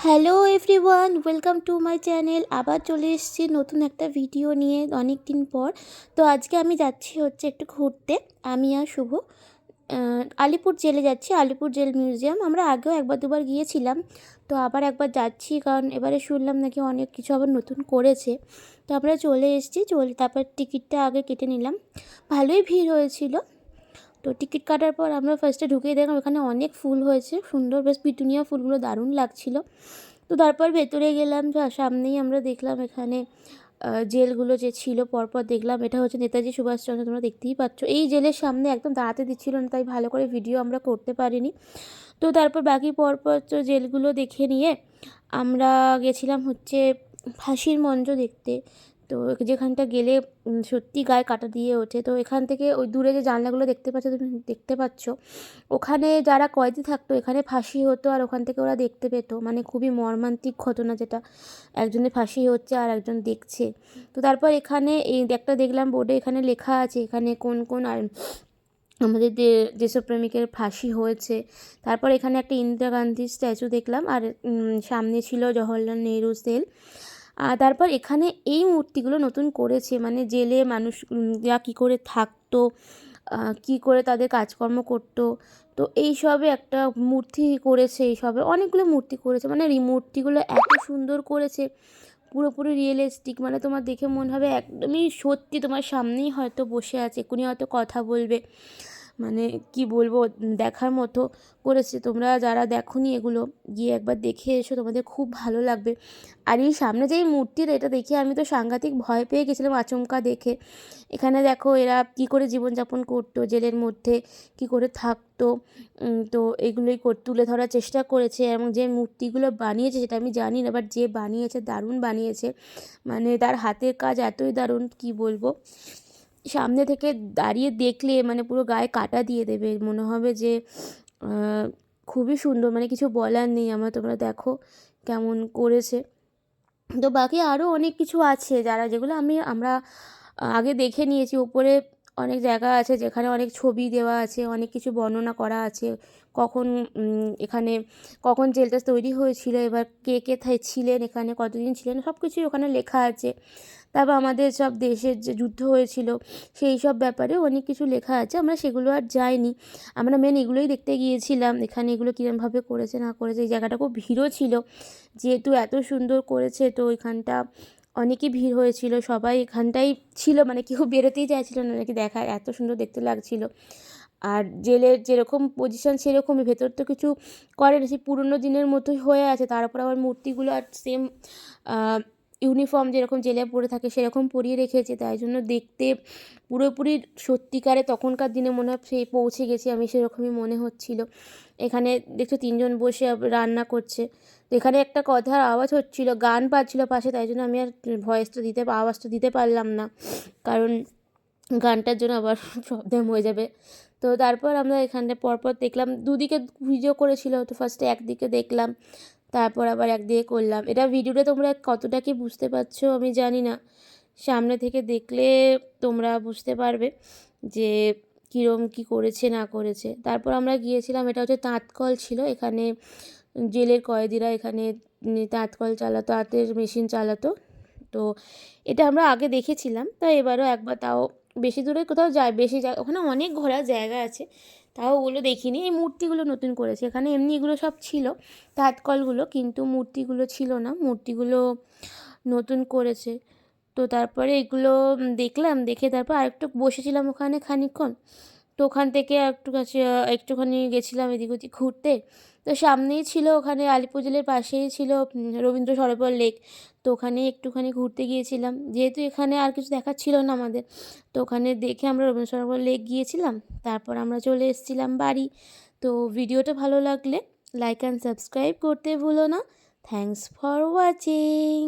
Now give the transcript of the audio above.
Hello everyone, welcome to my channel. আবার চলে এসেছি নতুন একটা ভিডিও নিয়ে অনেক দিন পর। তো আজকে আমি যাচ্ছি হচ্ছে একটু ঘুরতে। আমি আর শুভ আলিপুর জেলে যাচ্ছি, আলিপুর জেল মিউজিয়াম। আমরা আগেও একবার দুবার গিয়েছিলাম, তো আবার একবার যাচ্ছি কারণ এবারে শুনলাম নাকি অনেক কিছু আবার নতুন করেছে। তো আমরা চলে এসেছি, তারপর টিকিটটা আগে কেটে নিলাম। ভালোই ভিড় হয়েছিল। তো টিকিট কাটার পর আমরা ফার্স্টে ঢুকেই দেখলাম এখানে অনেক ফুল হয়েছে, সুন্দর বেশ পিটুনিয়া ফুলগুলো দারুণ লাগছিল। তো তারপর ভেতরে গেলাম, সামনেই আমরা দেখলাম এখানে জেলগুলো যে ছিল পরপর দেখলাম। এটা হচ্ছে নেতাজি সুভাষচন্দ্র, তোমরা দেখতেই পাচ্ছ। এই জেলের সামনে একদম দাঁড়াতে দিচ্ছিল না, তাই ভালো করে ভিডিও আমরা করতে পারিনি। তো তারপর বাকি পরপর জেলগুলো দেখে নিয়ে আমরা গেছিলাম হচ্ছে ফাঁসির মঞ্চ দেখতে। তো যেখানটা গেলে সত্যি গায়ে কাঁটা দিয়ে ওঠে। তো এখান থেকে ওই দূরে যে জানলাগুলো তুমি দেখতে পাচ্ছ, ওখানে যারা কয়েদি থাকতো এখানে ফাঁসি হতো, আর ওখান থেকে ওরা দেখতে পেতো। মানে খুবই মর্মান্তিক ঘটনা, যেটা একজনের ফাঁসি হচ্ছে আর একজন দেখছে। তো তারপর এখানে এই একটা দেখলাম বোর্ডে, এখানে লেখা আছে এখানে কোন কোন আমাদের দেশপ্রেমিকের ফাঁসি হয়েছে। তারপর এখানে একটা ইন্দিরা গান্ধীর স্ট্যাচু দেখলাম, আর সামনে ছিল জওহরলাল নেহরু সেল। তারপর এখানে এই মূর্তিগুলো নতুন করেছে, মানে জেলে মানুষরা কী করে থাকতো, কী করে তাদের কাজকর্ম করতো। তো এইসবে একটা মূর্তি করেছে, এইসবে অনেকগুলো মূর্তি করেছে। মানে এই মূর্তিগুলো এত সুন্দর করেছে, পুরোপুরি রিয়েলিস্টিক। মানে তোমার দেখে মনে হবে একদমই সত্যি তোমার সামনেই হয়তো বসে আছে, এক্ষুনি হয়তো কথা বলবে। মানে কি বলবো, দেখার মতো করেছে। তোমরা যারা দেখোনি এগুলো, গিয়ে একবার দেখে এসো, তোমাদের খুব ভালো লাগবে। আর এই সামনে যে এই মূর্তিটা, এটা দেখে আমি তো সাংঘাতিক ভয় পেয়ে গেছিলাম আচমকা দেখে। এখানে দেখো এরা কী করে জীবনযাপন করতো, জেলের মধ্যে কী করে থাকতো। তো এগুলোই তুলে ধরার চেষ্টা করেছে। এবং যে মূর্তিগুলো বানিয়েছে সেটা আমি জানি না, বাট যে বানিয়েছে দারুণ বানিয়েছে। মানে তার হাতের কাজ এতই দারুণ, কি বলবো। সামনে থেকে দাঁড়িয়ে দেখলে মানে পুরো গায়ে কাঁটা দিয়ে দেবে, মনে হবে যে খুবই সুন্দর, মানে কিছু বলার নেই আমার। তোমরা দেখো কেমন করেছে। তো বাকি আরও অনেক কিছু আছে যেগুলো আমরা আগে দেখে নিয়েছি। ওপরে অনেক জায়গা আছে যেখানে অনেক ছবি দেওয়া আছে, অনেক কিছু বর্ণনা করা আছে। কখন এখানে কখন জেলটা তৈরি হয়েছিল, এবার কে কে ছিলেন এখানে, কতদিন ছিলেন, সব কিছুই ওখানে লেখা আছে। তারপর আমাদের সব দেশের যে যুদ্ধ হয়েছিল সেই সব ব্যাপারে অনেক কিছু লেখা আছে। আমরা সেগুলো আর যাইনি, আমরা মেন এগুলোই দেখতে গিয়েছিলাম। এখানে এগুলো কীরমভাবে করেছে না করেছে। এই জায়গাটা খুব ভিড়ও ছিল, যেহেতু এত সুন্দর করেছে। তো ওইখানটা অনেকই ভিড় হয়েছিল, সবাই এখানটাই ছিল, মানে কেউ বেরোতেই চাইছিল না নাকি, দেখায় এত সুন্দর দেখতে লাগছিল। আর জেলের যেরকম পজিশন সেরকমই, ভেতর তো কিছু করেনি, সেই পুরনো দিনের মতোই হয়ে আছে। তার উপর আবার মূর্তিগুলো আর সেম ইউনিফর্ম যেরকম জেলে পরে থাকে সেরকম পরিয়ে রেখেছে, তাই জন্য দেখতে পুরোপুরি সত্যিকারে তখনকার দিনে মনে হয় সেই পৌঁছে গেছি আমি, সেরকমই মনে হচ্ছিল। এখানে দেখছো তিনজন বসে রান্না করছে। তো এখানে একটা কথার আওয়াজ হচ্ছিল, গান বাজছিল পাশে, তাই জন্য আমি আর আওয়াজটা দিতে পারলাম না, কারণ গানটার জন্য আবার প্রবলেম হয়ে যাবে। তো তারপর আমরা এখানটা পরপর দেখলাম, দুদিকে ভিডিও করেছিল। তো ফার্স্টে একদিকে দেখলাম, তারপর আবার একদিকে করলাম। এটা ভিডিওটা তোমরা কতটা কি বুঝতে পারছো আমি জানি না, সামনে থেকে দেখলে তোমরা বুঝতে পারবে যে কীরকম কী করেছে না করেছে। তারপর আমরা গিয়েছিলাম, এটা হচ্ছে তাঁতকল ছিল। এখানে জেলের কয়েদিরা এখানে তাঁতকল চালাতো, তাঁতের মেশিন চালাতো। তো এটা আমরা আগে দেখেছিলাম, তাই এবারও একবার, তাও বেশি দূরে কোথাও বেশি ওখানে অনেক ঘোরার জায়গা আছে, তাও ওগুলো দেখিনি। এই মূর্তিগুলো নতুন করেছে এখানে, এমনি এগুলো সব ছিল তাঁতকলগুলো, কিন্তু মূর্তিগুলো ছিল না, মূর্তিগুলো নতুন করেছে। তো তারপরে এগুলো দেখলাম, দেখে তারপর আরেকটু বসেছিলাম ওখানে খানিকক্ষণ। তো ওখান থেকে একটুখানি গেছিলাম এদিক ওদিক ঘুরতে। তো সামনেই ছিল, ওখানে আলিপুর জেলের পাশেই ছিল রবীন্দ্র সরোবর লেক। তো ওখানে একটুখানি ঘুরতে গিয়েছিলাম, যেহেতু এখানে আর কিছু দেখার ছিল না আমাদের। তো ওখানে দেখে আমরা রবীন্দ্র সরোবর লেক গিয়েছিলাম, তারপর আমরা চলে এসেছিলাম বাড়ি। তো ভিডিওটা ভালো লাগলে লাইক অ্যান্ড সাবস্ক্রাইব করতে ভুলো না। Thanks for watching.